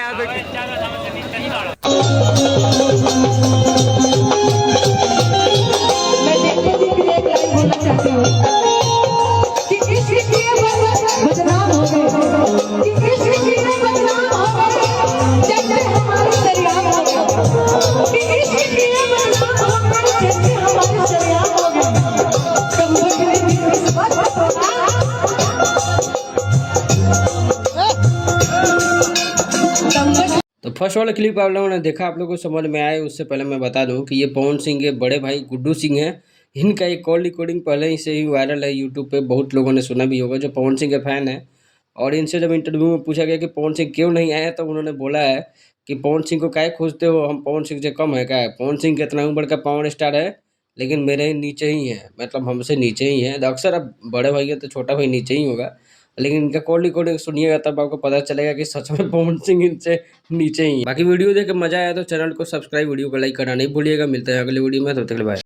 यहाँ पे। मैं देखते देखते एक लाइन बोलना चाहती हूँ कि इश्क किए बदनाम हो गए, कि इश्क किए बदनाम हो गए जब से हमारे सरियाम हो गए, कि इश्क किए बदनाम हो गए जब से हमारे सरियाम हो गए। कम बदले की किस्मत तो फर्स्ट वाला क्लिप आप लोगों ने देखा, आप लोगों को समझ में आए उससे पहले मैं बता दूं कि ये पवन सिंह के बड़े भाई गुड्डू सिंह हैं। इनका एक कॉल रिकॉर्डिंग पहले ही से ही वायरल है यूट्यूब पे, बहुत लोगों ने सुना भी होगा जो पवन सिंह के फैन है। और इनसे जब इंटरव्यू में पूछा गया कि पवन सिंह क्यों नहीं आए, तो उन्होंने बोला है कि पवन सिंह को काहे खोजते हो, हम पवन सिंह से कम है क्या? पवन सिंह कितना बड़ का पावर स्टार है, लेकिन मेरे नीचे ही है, मतलब हमसे नीचे ही है। अक्सर अब बड़े भाई है तो छोटा भाई नीचे ही होगा, लेकिन इनका कॉल रिकॉर्डिंग सुनिएगा तब आपको पता चलेगा कि सच में पवन सिंह इनसे नीचे ही है। बाकी वीडियो देख के मजा आया तो चैनल को सब्सक्राइब, वीडियो को लाइक करना नहीं भूलिएगा। मिलते हैं अगले वीडियो में, तब तक के लिए बाय।